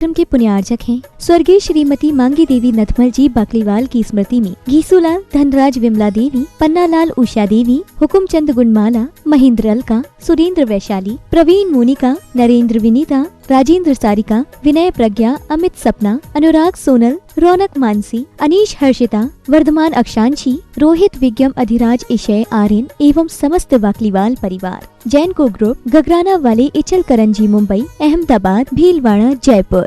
कार्यक्रम के पुण्यार्चक हैं स्वर्गीय श्रीमती मांगी देवी नथमल जी बाकलीवाल की स्मृति में घीसूलाल, धनराज विमला देवी, पन्नालाल उषा देवी, हुकुमचंद गुणमाला, महेंद्र अलका, सुरेंद्र वैशाली, प्रवीण मोनिका, नरेंद्र विनीता, राजेंद्र सारिका, विनय प्रज्ञा, अमित सपना, अनुराग सोनल, रौनक मानसी, अनीश हर्षिता, वर्धमान अक्षांशी, रोहित विज्ञम, अधिराज इशय आर्यन एवं समस्त बाकलीवाल परिवार, जैन को ग्रुप, गगराना वाले, इचल करंजी मुंबई, अहमदाबाद, भीलवाड़ा, जयपुर।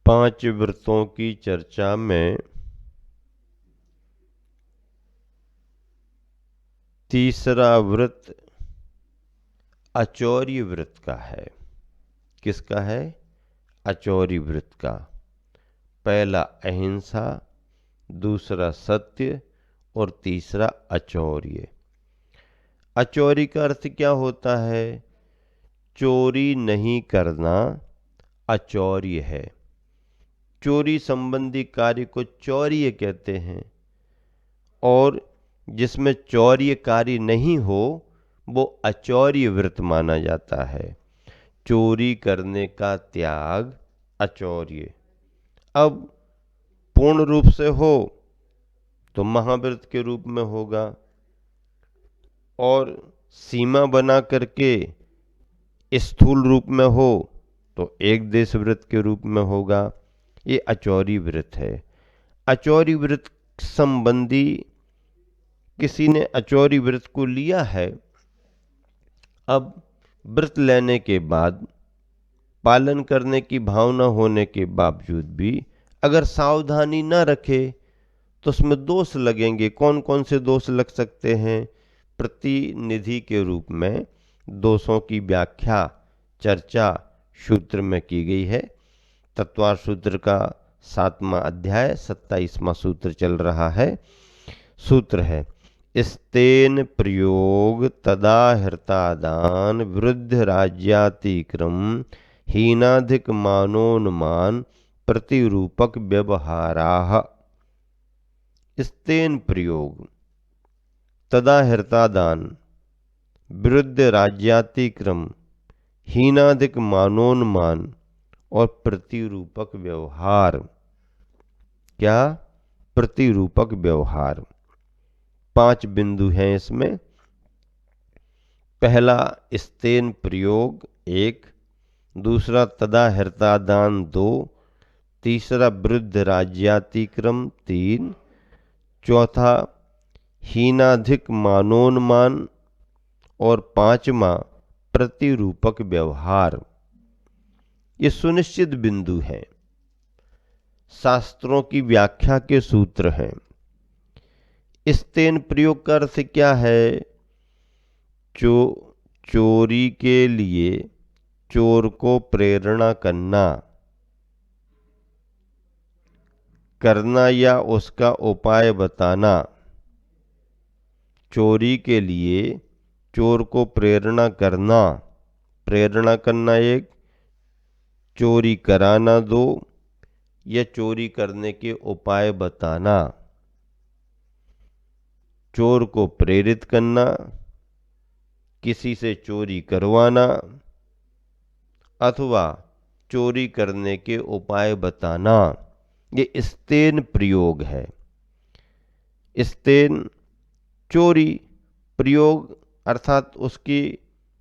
पांच व्रतों की चर्चा में तीसरा व्रत अचौरी व्रत का है। किसका है? अचौरी व्रत का। पहला अहिंसा, दूसरा सत्य और तीसरा अचौर्य। अचौरी का अर्थ क्या होता है? चोरी नहीं करना अचौर्य है। चोरी संबंधी कार्य को चौर्य कहते हैं, और जिसमें चौर्य कार्य नहीं हो वो अचौर्य व्रत माना जाता है। चोरी करने का त्याग अचौर्य। अब पूर्ण रूप से हो तो महाव्रत के रूप में होगा, और सीमा बना करके स्थूल रूप में हो तो एक देश व्रत के रूप में होगा। ये अचौरी व्रत है। अचौरी व्रत संबंधी किसी ने अचौरी व्रत को लिया है, अब व्रत लेने के बाद पालन करने की भावना होने के बावजूद भी अगर सावधानी न रखे तो उसमें दोष लगेंगे। कौन कौन से दोष लग सकते हैं? प्रतिनिधि के रूप में दोषों की व्याख्या, चर्चा सूत्र में की गई है। तत्वार सूत्र का 7वां अध्याय 27वां सूत्र चल रहा है। सूत्र है, स्तेन प्रयोग तदा हृतादान वृद्ध राज्यातिक्रम हीनाधिक मानोन्मान प्रतिरूपक व्यवहाराः। स्तेन प्रयोग तदा हृतादान वृद्ध राज्यातिक्रम हीनाधिक मानोन्मान और प्रतिरूपक व्यवहार। क्या? प्रतिरूपक व्यवहार। 5 बिंदु हैं इसमें। पहला स्तेन प्रयोग 1, दूसरा तदा हृतादान 2, तीसरा वृद्ध राज्यातिक्रम 3, चौथा हीनाधिक मानोन्मान और 5वां प्रतिरूपक व्यवहार। ये सुनिश्चित बिंदु हैं, शास्त्रों की व्याख्या के सूत्र हैं। स्तेन प्रयोग का अर्थ क्या है? चोरी के लिए चोर को प्रेरणा करना या उसका उपाय बताना। चोरी के लिए चोर को प्रेरणा करना एक, चोरी कराना 2, या चोरी करने के उपाय बताना। चोर को प्रेरित करना, किसी से चोरी करवाना, अथवा चोरी करने के उपाय बताना, ये स्तेन प्रयोग है। स्तेन चोरी, प्रयोग अर्थात उसकी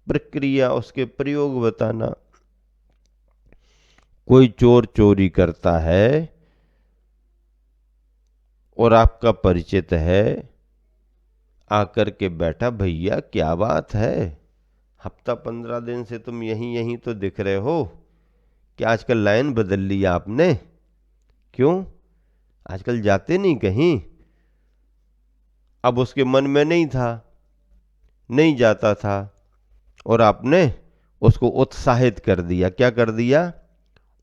प्रक्रिया, उसके प्रयोग बताना। कोई चोर चोरी करता है और आपका परिचित है, आकर के बैठा, भैया क्या बात है, हफ्ता 15 दिन से तुम यहीं तो दिख रहे हो, क्या आजकल लाइन बदल ली आपने? क्यों, आजकल जाते नहीं कहीं? अब उसके मन में नहीं था, नहीं जाता था, और आपने उसको उत्साहित कर दिया। क्या कर दिया?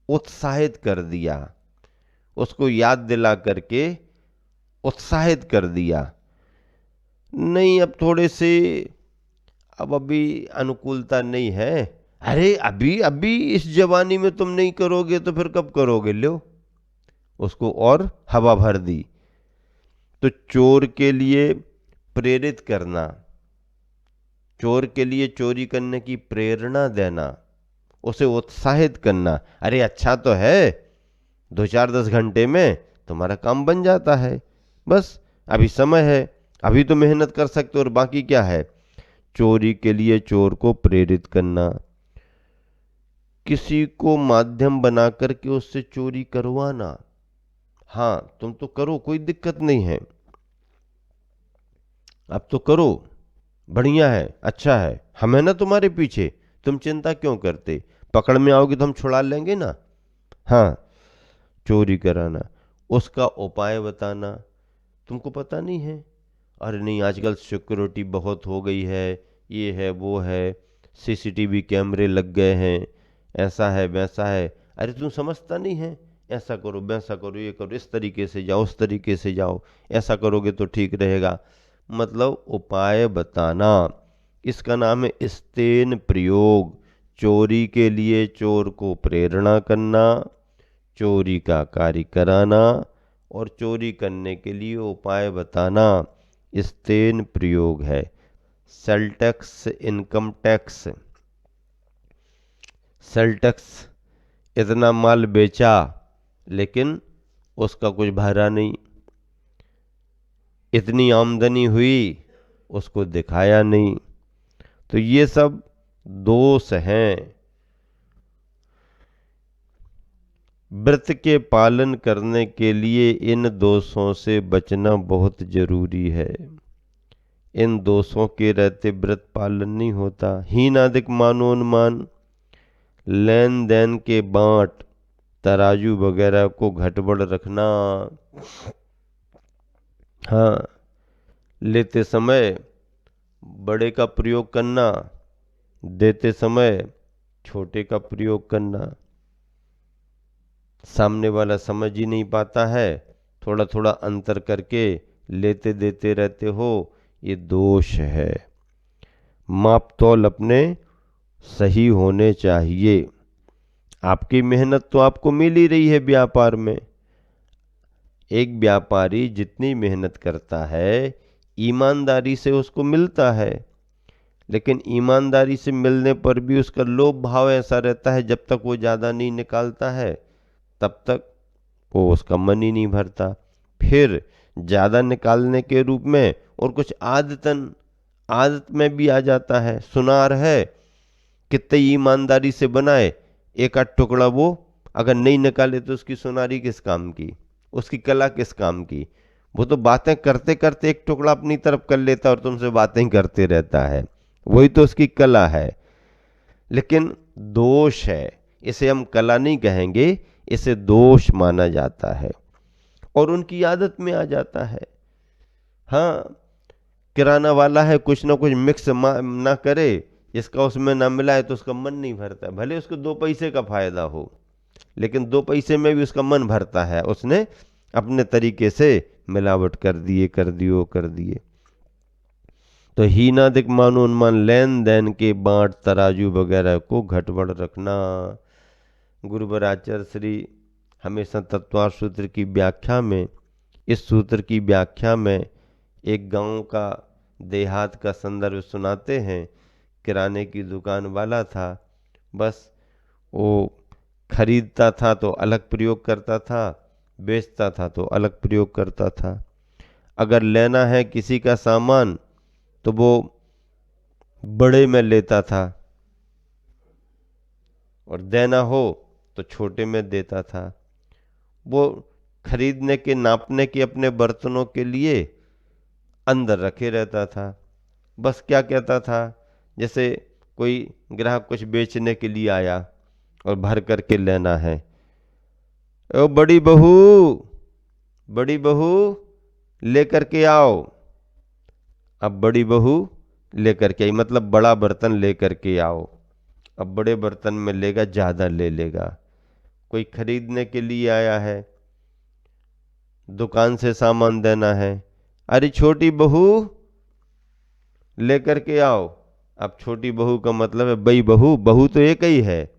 उत्साहित कर दिया। उसको याद दिला करके उत्साहित कर दिया। नहीं, अब थोड़े से, अब अभी अनुकूलता नहीं है। अरे अभी इस जवानी में तुम नहीं करोगे तो फिर कब करोगे? लो, उसको और हवा भर दी। तो चोर के लिए प्रेरित करना, चोर के लिए चोरी करने की प्रेरणा देना, उसे उत्साहित करना। अरे अच्छा तो है, 2-4-10 घंटे में तुम्हारा काम बन जाता है, बस अभी समय है, अभी तो मेहनत कर सकते हो, और बाकी क्या है। चोरी के लिए चोर को प्रेरित करना, किसी को माध्यम बना करके उससे चोरी करवाना। हाँ तुम तो करो, कोई दिक्कत नहीं है, अब तो करो, बढ़िया है, अच्छा है, हम है ना तुम्हारे पीछे, तुम चिंता क्यों करते, पकड़ में आओगे तो हम छुड़ा लेंगे ना। हाँ, चोरी कराना, उसका उपाय बताना। तुमको पता नहीं है, अरे नहीं आजकल सिक्योरिटी बहुत हो गई है, ये है वो है, सीसीटीवी कैमरे लग गए हैं, ऐसा है वैसा है। अरे तुम समझता नहीं है, ऐसा करो वैसा करो, ये करो, इस तरीके से जाओ उस तरीके से जाओ, ऐसा करोगे तो ठीक रहेगा। मतलब उपाय बताना, इसका नाम है स्तेन प्रयोग। चोरी के लिए चोर को प्रेरणा करना, चोरी का कार्य कराना और चोरी करने के लिए उपाय बताना, स्तेन प्रयोग है। Sale tax, income tax. Sale tax, इतना माल बेचा लेकिन उसका कुछ भरा नहीं, इतनी आमदनी हुई उसको दिखाया नहीं, तो ये सब दोष हैं। व्रत के पालन करने के लिए इन दोषों से बचना बहुत जरूरी है। इन दोषों के रहते व्रत पालन नहीं होता। हीन अधिक मानोनुमान, लेन देन के बांट, तराजू वगैरह को घटबड़ रखना। हाँ, लेते समय बड़े का प्रयोग करना, देते समय छोटे का प्रयोग करना। सामने वाला समझ ही नहीं पाता है, थोड़ा थोड़ा अंतर करके लेते देते रहते हो, ये दोष है। माप तौल अपने सही होने चाहिए। आपकी मेहनत तो आपको मिल ही रही है व्यापार में। एक व्यापारी जितनी मेहनत करता है ईमानदारी से उसको मिलता है, लेकिन ईमानदारी से मिलने पर भी उसका लोभ भाव ऐसा रहता है, जब तक वो ज़्यादा नहीं निकालता है तब तक वो उसका मन ही नहीं भरता। फिर ज़्यादा निकालने के रूप में और कुछ आदत में भी आ जाता है। सुनार है, कितनी ईमानदारी से बनाए, एक आध टुकड़ा वो अगर नहीं निकाले तो उसकी सुनारी किस काम की, उसकी कला किस काम की। वो तो बातें करते करते एक टुकड़ा अपनी तरफ कर लेता और तुमसे बातें करते रहता है, वही तो उसकी कला है। लेकिन दोष है, इसे हम कला नहीं कहेंगे, इसे दोष माना जाता है और उनकी आदत में आ जाता है। हाँ, किराना वाला है, कुछ ना कुछ मिक्स ना करे, जिसका उसमें ना मिला है तो उसका मन नहीं भरता। भले उसको 2 पैसे का फायदा हो, लेकिन 2 पैसे में भी उसका मन भरता है, उसने अपने तरीके से मिलावट कर दिए। तो हीनाधिक मानोनुमान, लेन देन के बांट, तराजू वगैरह को घटबड़ रखना। गुरुवराचार्य श्री हमेशा तत्वार सूत्र की व्याख्या में, इस सूत्र की व्याख्या में एक गांव का, देहात का संदर्भ सुनाते हैं। किराने की दुकान वाला था, बस वो खरीदता था तो अलग प्रयोग करता था, बेचता था तो अलग प्रयोग करता था। अगर लेना है किसी का सामान तो वो बड़े में लेता था और देना हो तो छोटे में देता था। वो खरीदने के, नापने के अपने बर्तनों के लिए अंदर रखे रहता था। बस क्या कहता था, जैसे कोई ग्राहक कुछ बेचने के लिए आया और भर करके लेना है, ओ बड़ी बहू लेकर के आओ। अब बड़ी बहू लेकर के आई, मतलब बड़ा बर्तन लेकर के आओ। अब बड़े बर्तन में लेगा, ज़्यादा ले लेगा। कोई खरीदने के लिए आया है, दुकान से सामान देना है, अरे छोटी बहू लेकर के आओ। अब छोटी बहू का मतलब है बई बहू, बहू तो एक ही है,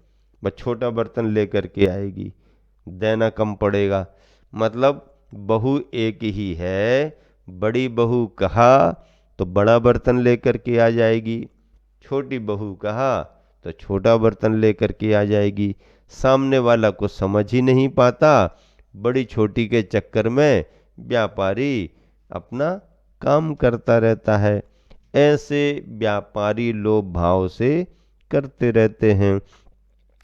बस छोटा बर्तन लेकर के आएगी, देना कम पड़ेगा। मतलब बहू एक ही है, बड़ी बहू कहा तो बड़ा बर्तन लेकर के आ जाएगी, छोटी बहू कहा तो छोटा बर्तन लेकर के आ जाएगी। सामने वाला को समझ ही नहीं पाता, बड़ी छोटी के चक्कर में व्यापारी अपना काम करता रहता है। ऐसे व्यापारी लोभ भाव से करते रहते हैं।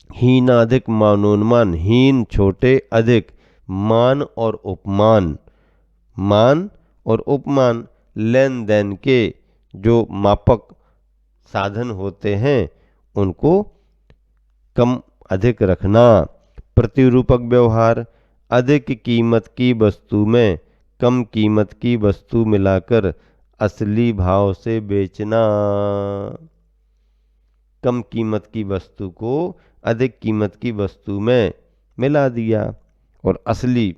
हीनाधिक मानोन्मान, हीन छोटे, अधिक मान और उपमान। मान और उपमान लेन देन के जो मापक साधन होते हैं उनको कम अधिक रखना। प्रतिरूपक व्यवहार, अधिक कीमत की वस्तु में कम कीमत की वस्तु मिलाकर असली भाव से बेचना। कम कीमत की वस्तु को अधिक कीमत की वस्तु में मिला दिया और असली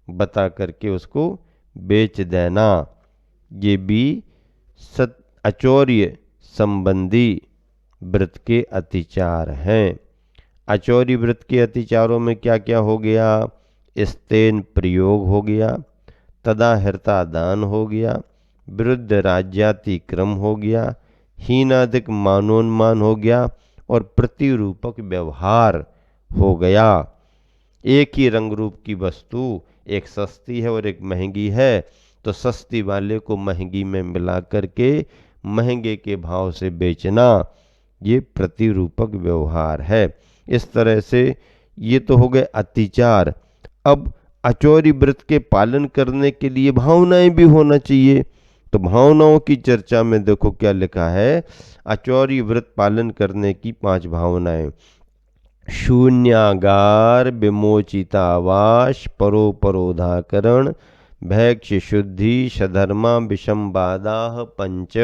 बता करके उसको बेच देना। ये भी अचौर्य संबंधी व्रत के अतिचार हैं। अचौर्य व्रत के अतिचारों में क्या क्या हो गया? स्तेन प्रयोग हो गया, तदाहृता दान हो गया, विरुद्ध राज्यातिक्रम हो गया, हीनाधिक मानोन्मान हो गया और प्रतिरूपक व्यवहार हो गया। एक ही रंग रूप की वस्तु, एक सस्ती है और एक महंगी है, तो सस्ती वाले को महंगी में मिला करके महंगे के भाव से बेचना, ये प्रतिरूपक व्यवहार है। इस तरह से ये तो हो गए अतिचार। अब अचौर्य व्रत के पालन करने के लिए भावनाएं भी होना चाहिए। तो भावनाओं की चर्चा में देखो क्या लिखा है। अचौर्य व्रत पालन करने की 5 भावनाएं। शून्यागार, विमोचितावास, परोपरोधाकरण, भैक्ष शुद्धि, सधर्मा, विषमबाधा 5।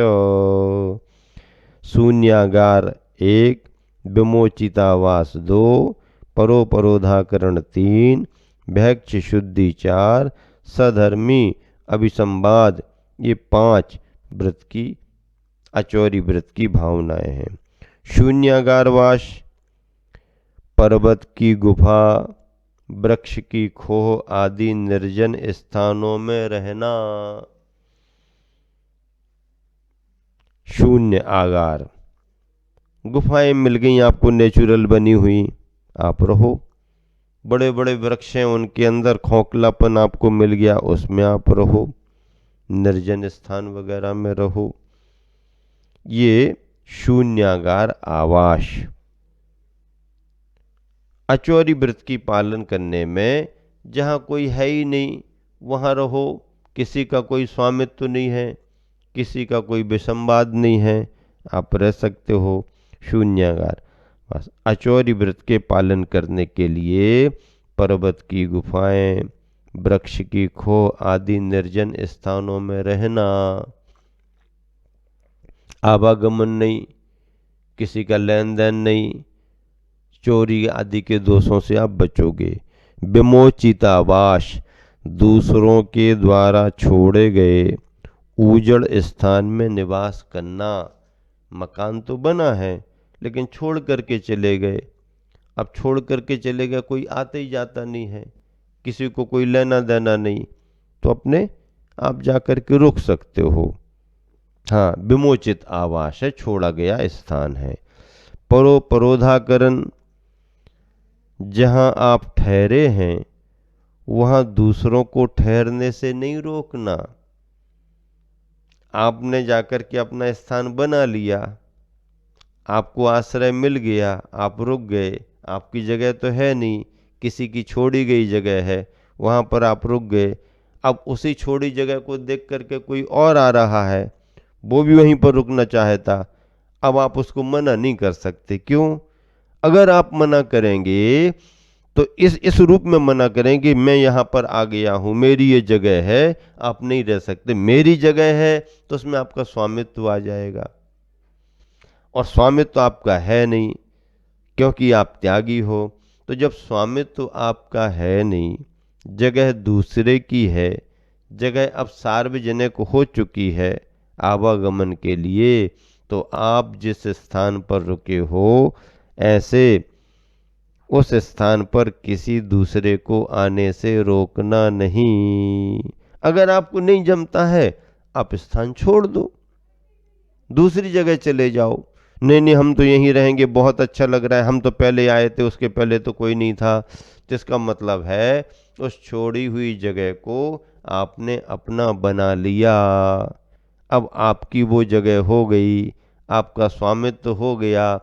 शून्यागार 1, विमोचितावास 2, परोपरोधाकरण 3, भैक्ष शुद्धि 4, सधर्मी अभिसंवाद, ये 5 व्रत की अचौर्य व्रत की भावनाएं हैं। शून्यागारवास, पर्वत की गुफा, वृक्ष की खोह आदि निर्जन स्थानों में रहना। शून्य आगार, गुफाएं मिल गई आपको नेचुरल बनी हुई, आप रहो। बड़े बड़े वृक्ष हैं, उनके अंदर खोखलापन आपको मिल गया, उसमें आप रहो। निर्जन स्थान वगैरह में रहो। ये शून्यागार आवास। अचौर्य व्रत की पालन करने में जहाँ कोई है ही नहीं वहाँ रहो। किसी का कोई स्वामित्व नहीं है, किसी का कोई विसंवाद नहीं है, आप रह सकते हो। शून्यागार। बस अचौर्य व्रत के पालन करने के लिए पर्वत की गुफाएं, वृक्ष की खोह आदि निर्जन स्थानों में रहना। आवागमन नहीं, किसी का लेन देन नहीं, चोरी आदि के दोषों से आप बचोगे। विमोचितावास, दूसरों के द्वारा छोड़े गए उजड़ स्थान में निवास करना। मकान तो बना है लेकिन छोड़ करके चले गए। अब छोड़ करके चले गए, कोई आते ही जाता नहीं है, किसी को कोई लेना देना नहीं, तो अपने आप जा कर के रुक सकते हो। हाँ, विमोचित आवास है, छोड़ा गया स्थान है। परोपरोधाकरण, जहाँ आप ठहरे हैं वहाँ दूसरों को ठहरने से नहीं रोकना। आपने जाकर के अपना स्थान बना लिया, आपको आश्रय मिल गया, आप रुक गए, आपकी जगह तो है नहीं, किसी की छोड़ी गई जगह है, वहाँ पर आप रुक गए। अब उसी छोड़ी जगह को देख करके कोई और आ रहा है, वो भी वहीं पर रुकना चाहता, अब आप उसको मना नहीं कर सकते। क्यों? अगर आप मना करेंगे तो इस रूप में मना करेंगे, मैं यहाँ पर आ गया हूँ, मेरी ये जगह है, आप नहीं रह सकते। मेरी जगह है तो उसमें आपका स्वामित्व आ जाएगा, और स्वामित्व आपका है नहीं क्योंकि आप त्यागी हो। तो जब स्वामित्व आपका है नहीं, जगह दूसरे की है, जगह अब सार्वजनिक हो चुकी है आवागमन के लिए, तो आप जिस स्थान पर रुके हो ऐसे उस स्थान पर किसी दूसरे को आने से रोकना नहीं। अगर आपको नहीं जमता है, आप स्थान छोड़ दो, दूसरी जगह चले जाओ। नहीं नहीं हम तो यहीं रहेंगे, बहुत अच्छा लग रहा है, हम तो पहले आए थे, उसके पहले तो कोई नहीं था। तो इसका मतलब है उस छोड़ी हुई जगह को आपने अपना बना लिया। अब आपकी वो जगह हो गई, आपका स्वामित्व हो गया।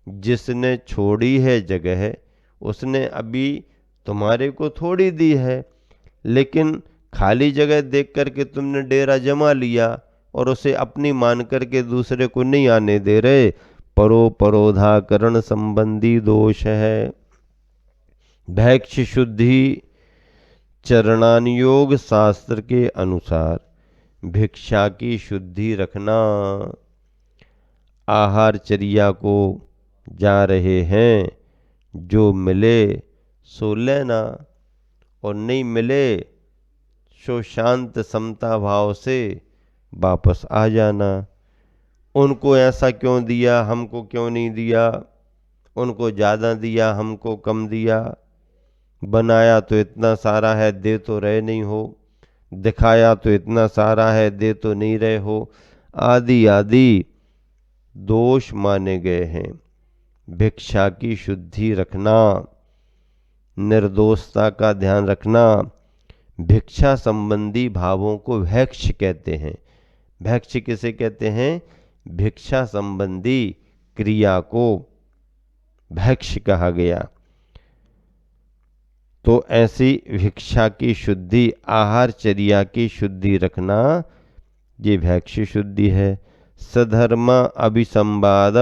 जिसने छोड़ी है जगह, उसने अभी तुम्हारे को थोड़ी दी है, लेकिन खाली जगह देख करके तुमने डेरा जमा लिया और उसे अपनी मान करके दूसरे को नहीं आने दे रहे। परोधाकरण संबंधी दोष है। भैक्ष शुद्धि चरणानुयोग शास्त्र के अनुसार भिक्षा की शुद्धि रखना। आहार चर्या को जा रहे हैं, जो मिले सो लेना और नहीं मिले सो शांत समता भाव से वापस आ जाना। उनको ऐसा क्यों दिया, हमको क्यों नहीं दिया, उनको ज़्यादा दिया, हमको कम दिया, बनाया तो इतना सारा है, दे तो रहे नहीं हो, दिखाया तो इतना सारा है, दे तो नहीं रहे हो, आदि आदि दोष माने गए हैं। भिक्षा की शुद्धि रखना, निर्दोषता का ध्यान रखना। भिक्षा संबंधी भावों को भैक्ष कहते हैं। भैक्ष किसे कहते हैं? भिक्षा संबंधी क्रिया को भैक्ष कहा गया। तो ऐसी भिक्षा की शुद्धि, आहार चर्या की शुद्धि रखना, ये भैक्ष शुद्धि है। सधर्म अभिसंवाद,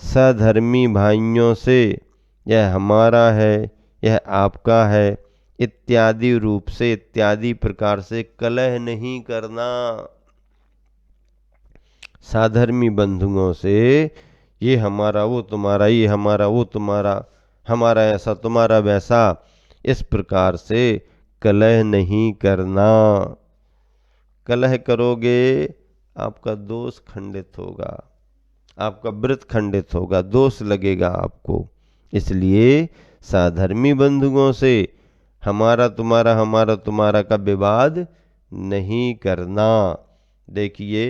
सधर्मी भाइयों से यह हमारा है, यह आपका है इत्यादि रूप से, इत्यादि प्रकार से कलह नहीं करना। साधर्मी बंधुओं से ये हमारा वो तुम्हारा, ये हमारा वो तुम्हारा, हमारा ऐसा तुम्हारा वैसा, इस प्रकार से कलह नहीं करना। कलह करोगे आपका दोष खंडित होगा, आपका व्रत खंडित होगा, दोष लगेगा आपको। इसलिए साधर्मी बंधुओं से हमारा तुम्हारा का विवाद नहीं करना। देखिए,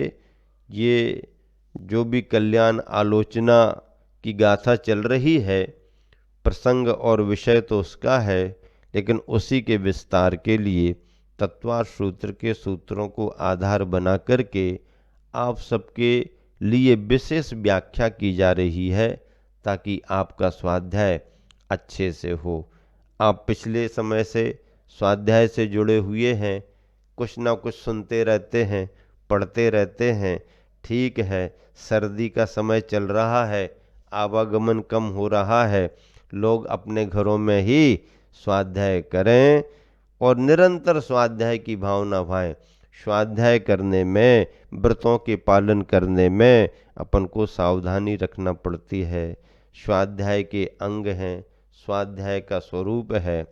ये जो भी कल्याण आलोचना की गाथा चल रही है, प्रसंग और विषय तो उसका है, लेकिन उसी के विस्तार के लिए तत्वार सूत्र के सूत्रों को आधार बना करके आप सबके लिए विशेष व्याख्या की जा रही है, ताकि आपका स्वाध्याय अच्छे से हो। आप पिछले समय से स्वाध्याय से जुड़े हुए हैं, कुछ ना कुछ सुनते रहते हैं, पढ़ते रहते हैं। ठीक है, सर्दी का समय चल रहा है, आवागमन कम हो रहा है, लोग अपने घरों में ही स्वाध्याय करें और निरंतर स्वाध्याय की भावना भाएं। स्वाध्याय करने में, व्रतों के पालन करने में अपन को सावधानी रखना पड़ती है। स्वाध्याय के अंग हैं, स्वाध्याय का स्वरूप है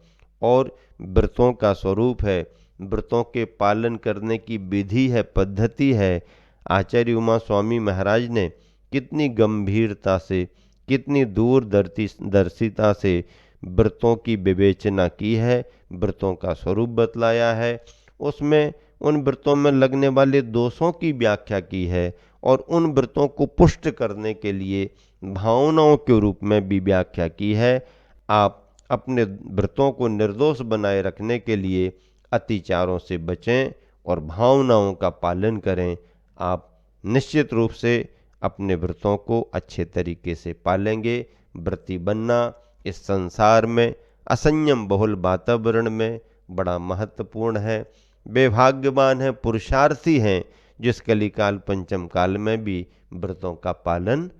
और व्रतों का स्वरूप है। व्रतों के पालन करने की विधि है, पद्धति है। आचार्य उमा स्वामी महाराज ने कितनी गंभीरता से, कितनी दूरदर्शिता से व्रतों की विवेचना की है, व्रतों का स्वरूप बतलाया है। उसमें उन व्रतों में लगने वाले दोषों की व्याख्या की है और उन व्रतों को पुष्ट करने के लिए भावनाओं के रूप में भी व्याख्या की है। आप अपने व्रतों को निर्दोष बनाए रखने के लिए अतिचारों से बचें और भावनाओं का पालन करें। आप निश्चित रूप से अपने व्रतों को अच्छे तरीके से पालेंगे। व्रती बनना इस संसार में, असंयम बहुल वातावरण में बड़ा महत्वपूर्ण है। बेभाग्यवान है, पुरुषार्थी हैं जिस कलिकाल पंचम काल में भी व्रतों का पालन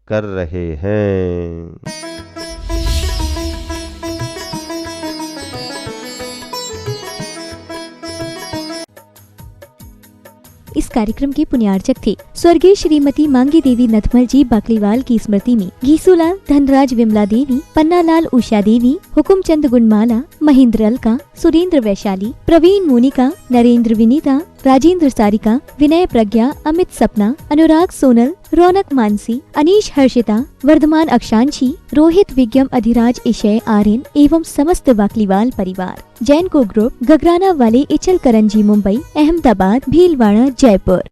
कर रहे हैं। इस कार्यक्रम के पुण्यार्चक थे स्वर्गीय श्रीमती मांगी देवी नथमल जी बाकलीवाल की स्मृति में घीसूलाल, धनराज विमला देवी, पन्नालाल उषा देवी, हुकुमचंद गुणमाला, महेंद्र अलका, सुरेंद्र वैशाली, प्रवीण मोनिका, नरेंद्र विनीता, राजेंद्र सारिका, विनय प्रज्ञा, अमित सपना, अनुराग सोनल, रौनक मानसी, अनीश हर्षिता, वर्धमान अक्षांशी, रोहित विज्ञम, अधिराज इशय, आर्यन एवं समस्त बाकलीवाल परिवार, जैन को ग्रुप, गगराना वाले, इचल करंजी, मुंबई, अहमदाबाद, भीलवाड़ा, जयपुर।